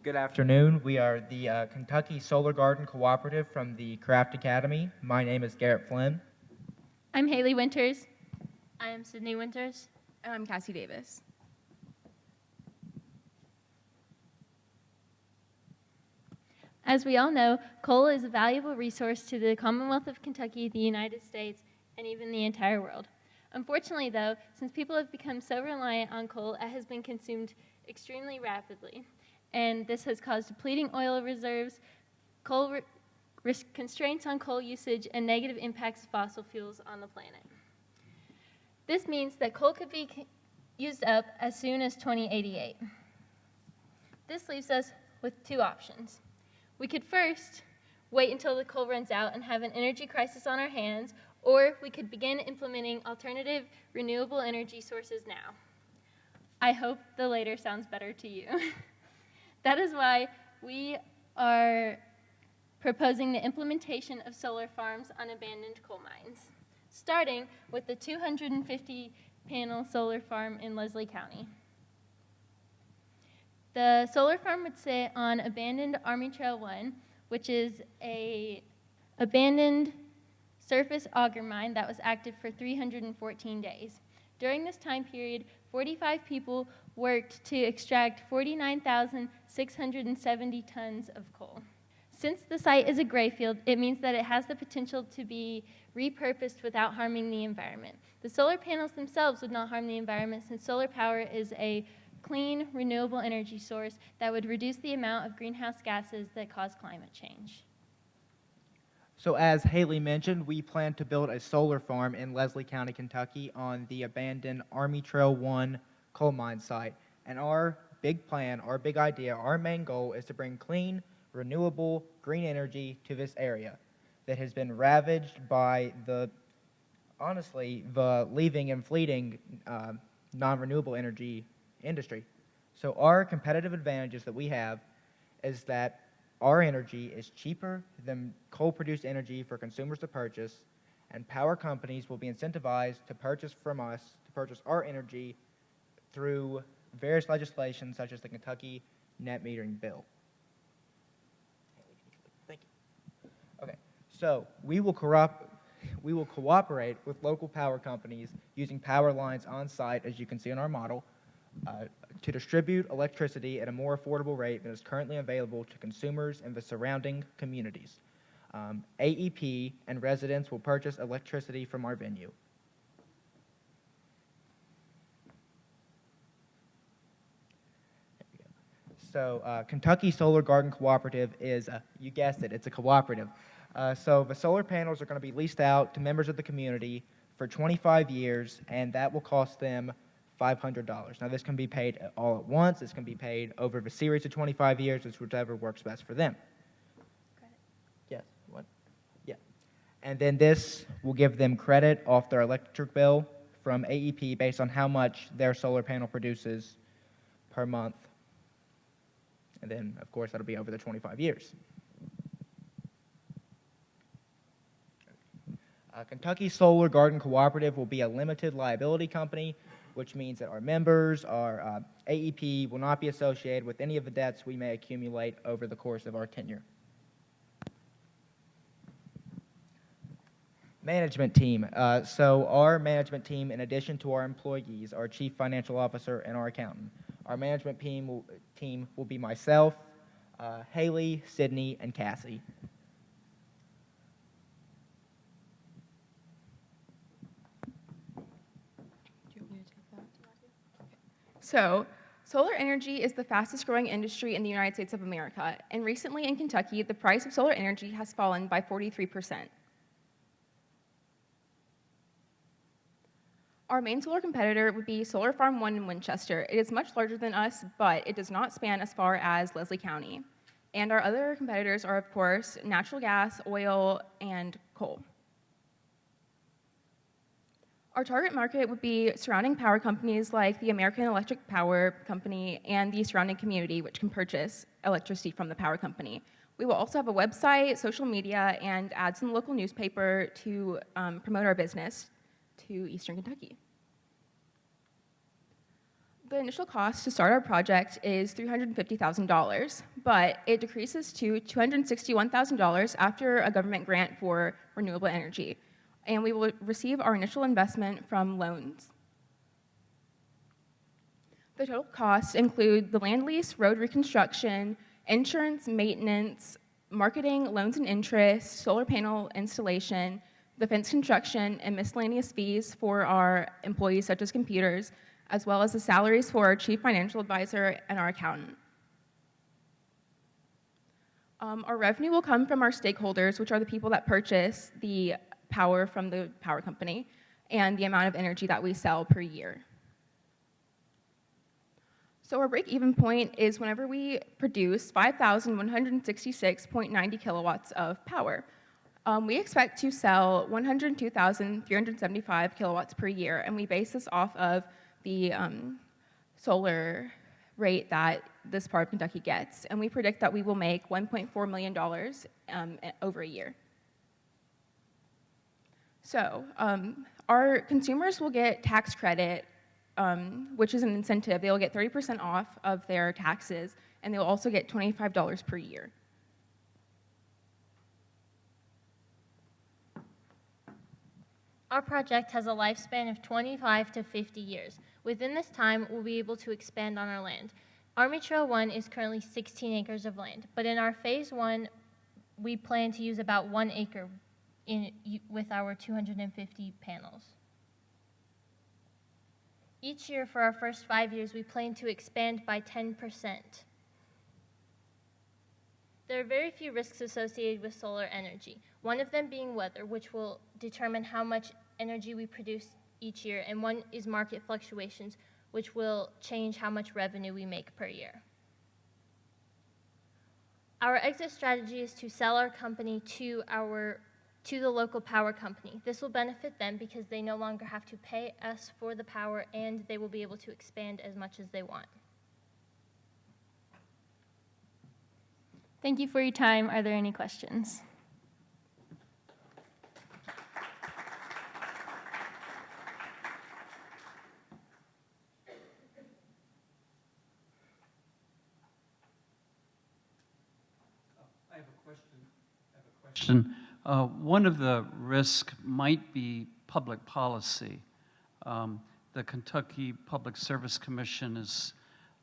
Good afternoon. We are the Kentucky Solar Garden Cooperative from the Craft Academy. My name is Garrett Flynn. I'm Haley Winters. I am Sydney Winters. And I'm Cassie Davis. As we all know, coal is a valuable resource to the Commonwealth of Kentucky, the United States, and even the entire world. Unfortunately, though, since people have become so reliant on coal, it has been consumed extremely rapidly. And this has caused depleting oil reserves, constraints on coal usage, and negative impacts of fossil fuels on the planet. This means that coal could be used up as soon as 2088. This leaves us with two options. We could first wait until the coal runs out and have an energy crisis on our hands, or we could begin implementing alternative renewable energy sources now. I hope the later sounds better to you. That is why we are proposing the implementation of solar farms on abandoned coal mines, starting with the 250-panel solar farm in Leslie County. The solar farm would sit on abandoned Army Trail 1, which is an abandoned surface auger mine that was active for 314 days. During this time period, 45 people worked to extract 49,670 tons of coal. Since the site is a gray field, it means that it has the potential to be repurposed without harming the environment. The solar panels themselves would not harm the environment, since solar power is a clean, renewable energy source that would reduce the amount of greenhouse gases that cause climate change. So as Haley mentioned, we plan to build a solar farm in Leslie County, Kentucky on the abandoned Army Trail 1 coal mine site. And our big plan, our big idea, our main goal is to bring clean, renewable, green energy to this area that has been ravaged by the leaving and fleeting non-renewable energy industry. So our competitive advantages that we have is that our energy is cheaper than coal-produced energy for consumers to purchase, and power companies will be incentivized to purchase from us, to purchase our energy through various legislation such as the Kentucky Net Metering Bill. Thank you. Okay, so we will cooperate with local power companies using power lines on site, as you can see in our model, to distribute electricity at a more affordable rate than is currently available to consumers in the surrounding communities. AEP and residents will purchase electricity from our venue. So Kentucky Solar Garden Cooperative is, you guessed it, it's a cooperative. So the solar panels are going to be leased out to members of the community for 25 years, and that will cost them $500. Now, this can be paid all at once. This can be paid over the series of 25 years. It's whichever works best for them. Credit. Yes. What? Yeah. And then this will give them credit off their electric bill from AEP based on how much their solar panel produces per month. And then, of course, that'll be over the 25 years. Kentucky Solar Garden Cooperative will be a limited liability company, which means that our members, our AEP, will not be associated with any of the debts we may accumulate over the course of our tenure. Management team. So our management team, in addition to our employees, our chief financial officer, and our accountant, our management team will be myself, Haley, Sydney, and Cassie. So, solar energy is the fastest growing industry in the United States of America, and recently in Kentucky, the price of solar energy has fallen by 43%. Our main solar competitor would be Solar Farm 1 in Winchester. It is much larger than us, but it does not span as far as Leslie County. And our other competitors are, of course, natural gas, oil, and coal. Our target market would be surrounding power companies like the American Electric Power Company and the surrounding community, which can purchase electricity from the power company. We will also have a website, social media, and ads in the local newspaper to promote our business to Eastern Kentucky. The initial cost to start our project is $350,000, but it decreases to $261,000 after a government grant for renewable energy, and we will receive our initial investment from loans. The total costs include the land lease, road reconstruction, insurance, maintenance, marketing, loans and interest, solar panel installation, the fence construction, and miscellaneous fees for our employees such as computers, as well as the salaries for our chief financial advisor and our accountant. Our revenue will come from our stakeholders, which are the people that purchase the power from the power company, and the amount of energy that we sell per year. So our break-even point is whenever we produce 5,166.90 kilowatts of power. We expect to sell 102,375 kilowatts per year, and we base this off of the solar rate that this part of Kentucky gets. And we predict that we will make $1.4 million over a year. So our consumers will get tax credit, which is an incentive. They will get 30% off of their taxes, and they will also get $25 per year. Our project has a lifespan of 25 to 50 years. Within this time, we'll be able to expand on our land. Army Trail 1 is currently 16 acres of land, but in our Phase 1, we plan to use about 1 acre with our 250 panels. Each year for our first 5 years, we plan to expand by 10%. There are very few risks associated with solar energy, one of them being weather, which will determine how much energy we produce each year, and one is market fluctuations, which will change how much revenue we make per year. Our exit strategy is to sell our company to the local power company. This will benefit them because they no longer have to pay us for the power, and they will be able to expand as much as they want. Thank you for your time. Are there any questions? I have a question. One of the risks might be public policy. The Kentucky Public Service Commission is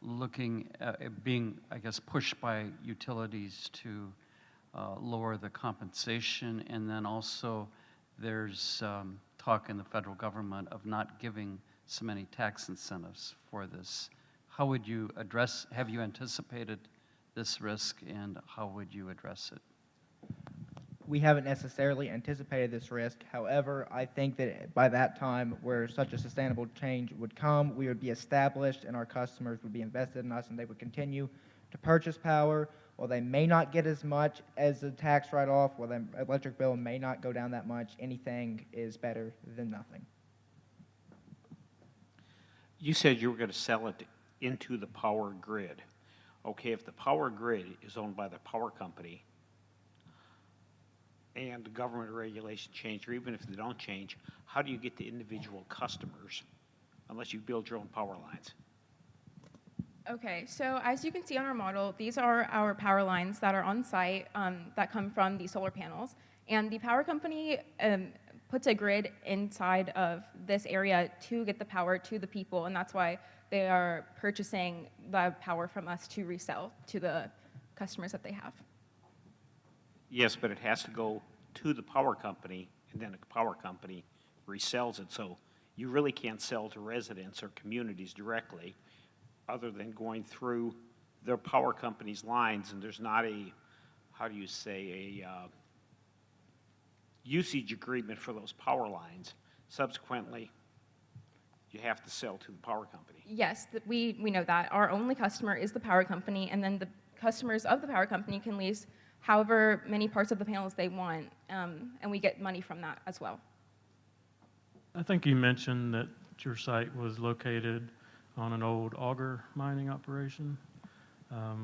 looking at being, I guess, pushed by utilities to lower the compensation, and then also there's talk in the federal government of not giving so many tax incentives for this. How would you address, have you anticipated this risk, and how would you address it? We haven't necessarily anticipated this risk. However, I think that by that time where such a sustainable change would come, we would be established and our customers would be invested in us, and they would continue to purchase power. While they may not get as much as a tax write-off, while their electric bill may not go down that much, anything is better than nothing. You said you were going to sell it into the power grid. Okay, if the power grid is owned by the power company, and the government regulation change, or even if they don't change, how do you get to individual customers unless you build your own power lines? Okay, so as you can see on our model, these are our power lines that are on site that come from the solar panels. And the power company puts a grid inside of this area to get the power to the people, and that's why they are purchasing the power from us to resell to the customers that they have. Yes, but it has to go to the power company, and then the power company resells it. So you really can't sell to residents or communities directly other than going through their power company's lines, and there's not a, how do you say, a usage agreement for those power lines. Subsequently, you have to sell to the power company. Yes, we know that. Our only customer is the power company, and then the customers of the power company can lease however many parts of the panels they want, and we get money from that as well. I think you mentioned that your site was located on an old auger mining operation. I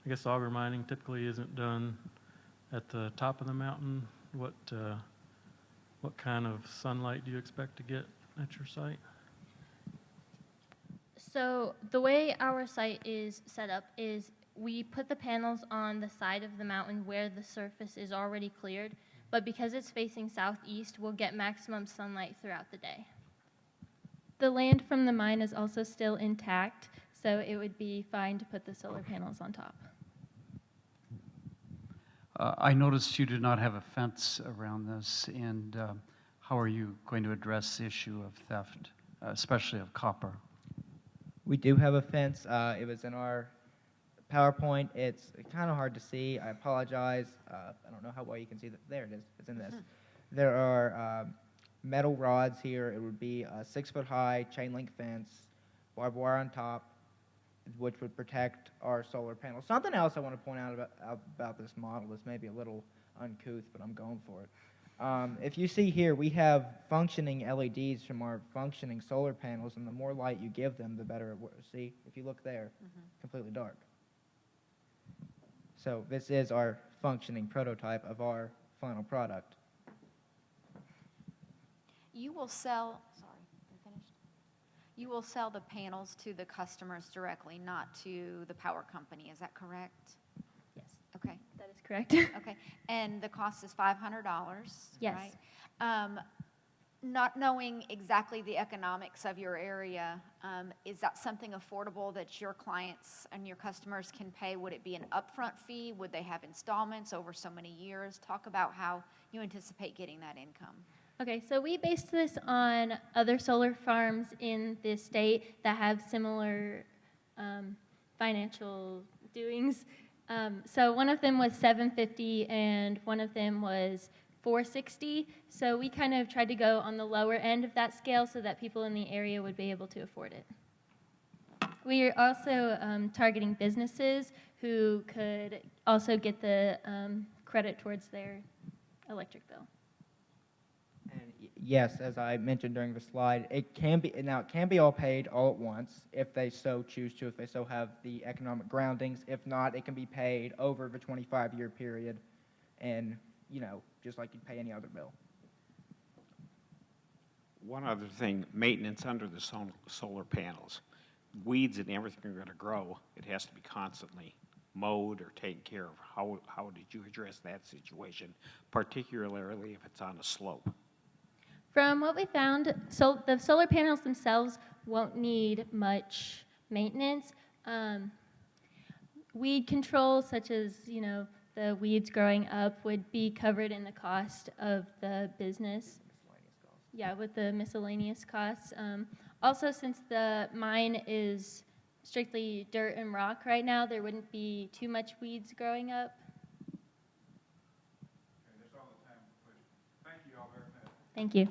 guess auger mining typically isn't done at the top of the mountain. What kind of sunlight do you expect to get at your site? So the way our site is set up is we put the panels on the side of the mountain where the surface is already cleared, but because it's facing southeast, we'll get maximum sunlight throughout the day. The land from the mine is also still intact, so it would be fine to put the solar panels on top. I noticed you do not have a fence around this, and how are you going to address the issue of theft, especially of copper? We do have a fence. It was in our PowerPoint. It's kind of hard to see. I apologize. I don't know how well you can see that. There it is. It's in this. There are metal rods here. It would be a 6-foot-high chain link fence, barbed wire on top, which would protect our solar panels. Something else I want to point out about this model is maybe a little uncouth, but I'm going for it. If you see here, we have functioning LEDs from our functioning solar panels, and the more light you give them, the better it works. See, if you look there, completely dark. So this is our functioning prototype of our final product. You will sell, sorry, you finished? You will sell the panels to the customers directly, not to the power company, is that correct? Yes, Okay, that is correct. okay. And the cost is $500, Yes. right? Not knowing exactly the economics of your area, is that something affordable that your clients and your customers can pay? Would it be an upfront fee? Would they have installments over so many years? Talk about how you anticipate getting that income. Okay, so we based this on other solar farms in the state that have similar financial doings. So one of them was $750 and one of them was $460. So we kind of tried to go on the lower end of that scale so that people in the area would be able to afford it. We are also targeting businesses who could also get the credit towards their electric bill. And yes, as I mentioned during the slide, it can be all paid all at once if they so choose to, if they so have the economic groundings. If not, it can be paid over the 25-year period, and just like you'd pay any other bill. One other thing, maintenance under the solar panels. Weeds and everything are going to grow. It has to be constantly mowed or taken care of. How did you address that situation, particularly if it's on a slope? From what we found, the solar panels themselves won't need much maintenance. Weed control, such as the weeds growing up, would be covered in the cost of the business. Yeah, with the miscellaneous costs. Also, since the mine is strictly dirt and rock right now, there wouldn't be too much weeds growing up. Okay, that's all the time for questions. Thank you all very much. Thank you.